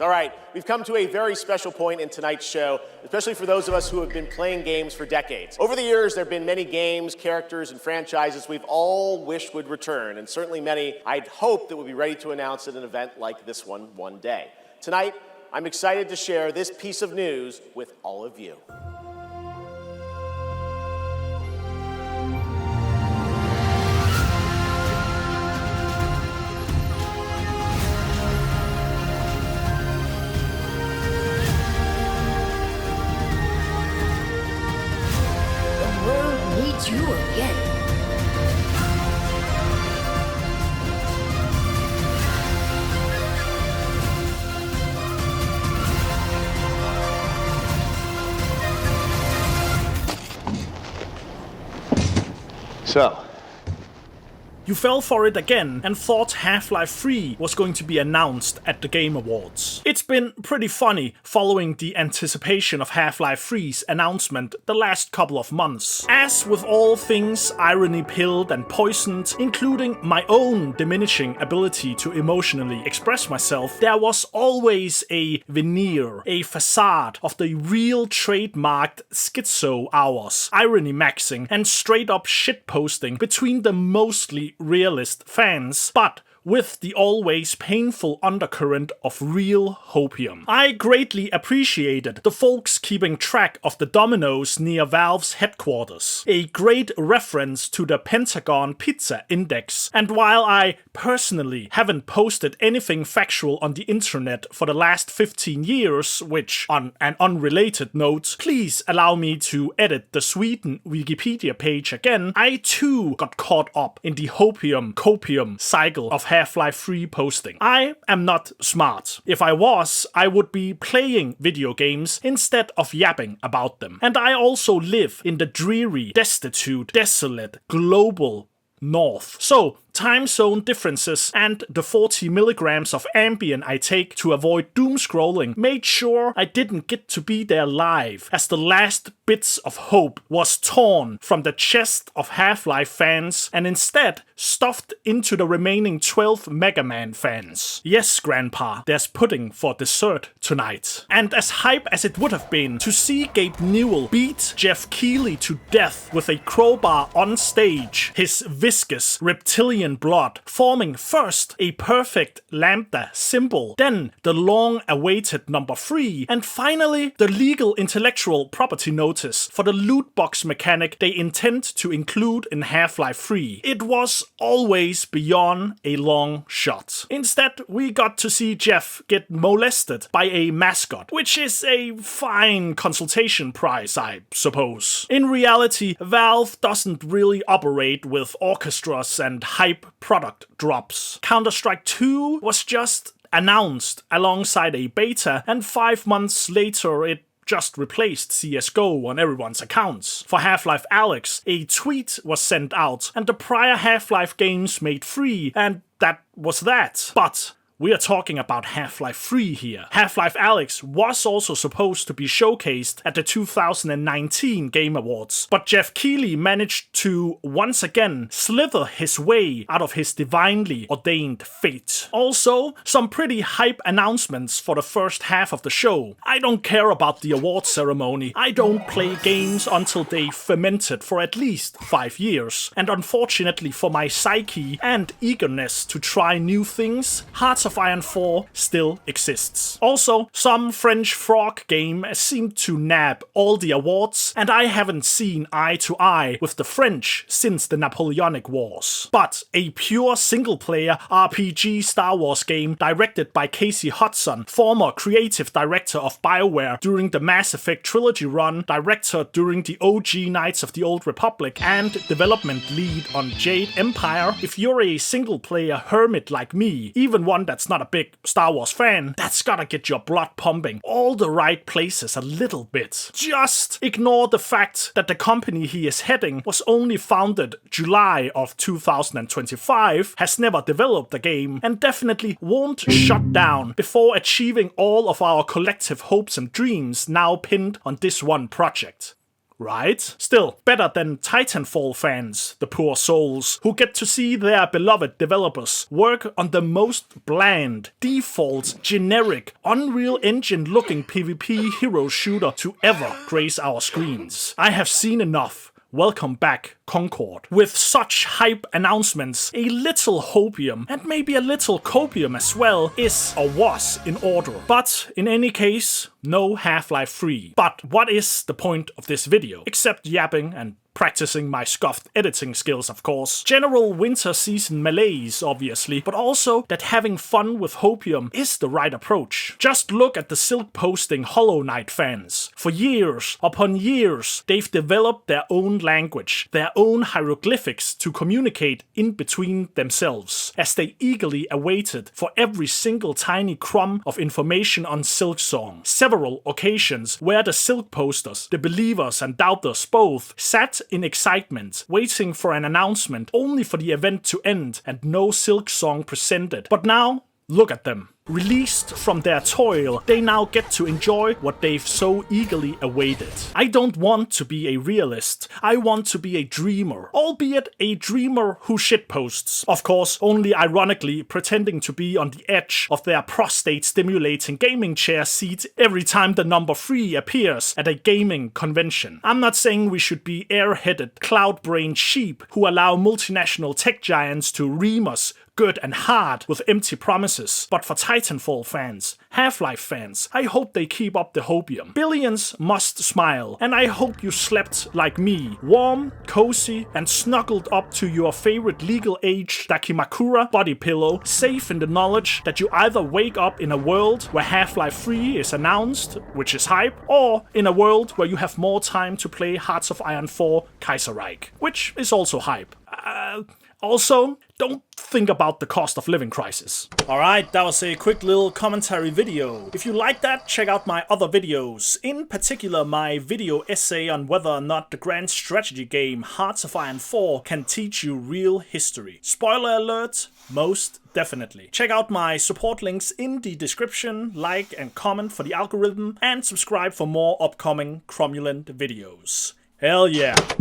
All right, we've come to a very special point in tonight's show, especially for those of us who have been playing games for decades. Over the years, there have been many games, characters, and franchises we've all wished would return, and certainly many I'd hoped that would be ready to announce at an event like this one day. Tonight, I'm excited to share this piece of news with all of you. You again. So, you fell for it again and thought Half-Life 3 was going to be announced at the Game Awards. It's been pretty funny following the anticipation of Half-Life 3's announcement the last couple of months. As with all things irony-pilled and poisoned, including my own diminishing ability to emotionally express myself, there was always a veneer, a facade of the real trademarked schizo hours, irony maxing, and straight up shitposting between the mostly realist fans, but with the always painful undercurrent of real hopium. I greatly appreciated the folks keeping track of the dominoes near Valve's headquarters, a great reference to the Pentagon Pizza Index, and while I personally haven't posted anything factual on the internet for the last 15 years, which, on an unrelated note, please allow me to edit the Sweden Wikipedia page again, I too got caught up in the hopium-copium cycle of Half-Life 3 posting. I am not smart. If I was, I would be playing video games instead of yapping about them. And I also live in the dreary, destitute, desolate, global North. So, time zone differences and the 40 milligrams of Ambien I take to avoid doom scrolling made sure I didn't get to be there live, as the last bits of hope was torn from the chest of Half-Life fans and instead stuffed into the remaining 12 Mega Man fans. Yes, Grandpa, there's pudding for dessert tonight. And as hype as it would have been to see Gabe Newell beat Jeff Keighley to death with a crowbar on stage, his viscous reptilian blood forming first a perfect lambda symbol, then the long-awaited number 3, and finally the legal intellectual property notice for the loot box mechanic they intend to include in Half-Life 3. It was always beyond a long shot. Instead, we got to see Jeff get molested by a mascot, which is a fine consultation prize, I suppose. In reality, Valve doesn't really operate with orchestras and hype product drops. Counter-Strike 2 was just announced alongside a beta, and 5 months later it just replaced CSGO on everyone's accounts. For Half-Life Alyx, a tweet was sent out and the prior Half-Life games made free, and that was that. But we are talking about Half-Life 3 here. Half-Life Alyx was also supposed to be showcased at the 2019 Game Awards, but Jeff Keighley managed to once again slither his way out of his divinely ordained fate. Also, some pretty hype announcements for the first half of the show. I don't care about the awards ceremony. I don't play games until they fermented for at least 5 years. And unfortunately for my psyche and eagerness to try new things, Hearts of Iron 4 still exists. Also, some French frog game seemed to nab all the awards, and I haven't seen eye to eye with the French since the Napoleonic Wars. But a pure single-player RPG Star Wars game directed by Casey Hudson, former creative director of BioWare during the Mass Effect trilogy run, director during the OG Knights of the Old Republic, and development lead on Jade Empire. If you're a single-player hermit like me, even one that's not a big Star Wars fan, that's gotta get your blood pumping all the right places a little bit. Just ignore the fact that the company he is heading was only founded July of 2025, has never developed the game, and definitely won't shut down before achieving all of our collective hopes and dreams now pinned on this one project. right? Still, better than Titanfall fans, the poor souls, who get to see their beloved developers work on the most bland, default, generic, Unreal Engine looking PvP hero shooter to ever grace our screens. I have seen enough. Welcome back, Concord. With such hype announcements, a little hopium, and maybe a little copium as well, is or was in order. But in any case, no Half-Life 3. But what is the point of this video? Except yapping and practicing my scuffed editing skills, of course. General winter season malaise, obviously, but also that having fun with hopium is the right approach. Just look at the silk posting Hollow Knight fans. For years upon years, they've developed their own language, their own hieroglyphics to communicate in between themselves, as they eagerly awaited for every single tiny crumb of information on Silksong. Several occasions where the silk posters, the believers and doubters both, sat in excitement, waiting for an announcement, only for the event to end and no Silksong presented. But now, look at them. Released from their toil, they now get to enjoy what they've so eagerly awaited. I don't want to be a realist, I want to be a dreamer, albeit a dreamer who shitposts. Of course, only ironically pretending to be on the edge of their prostate-stimulating gaming chair seat every time the number 3 appears at a gaming convention. I'm not saying we should be airheaded, cloud-brained sheep who allow multinational tech giants to ream us good and hard with empty promises. But for Titanfall fans, Half-Life fans, I hope they keep up the hopium. Billions must smile, and I hope you slept like me, warm, cozy, and snuggled up to your favorite legal age Dakimakura body pillow, safe in the knowledge that you either wake up in a world where Half-Life 3 is announced, which is hype, or in a world where you have more time to play Hearts of Iron 4 Kaiserreich, which is also hype. Also, don't think about the cost of living crisis. Alright, that was a quick little commentary video. If you like that, check out my other videos. In particular, my video essay on whether or not the grand strategy game Hearts of Iron 4 can teach you real history. Spoiler alert, most definitely. Check out my support links in the description, like and comment for the algorithm, and subscribe for more upcoming cromulent videos. Hell yeah.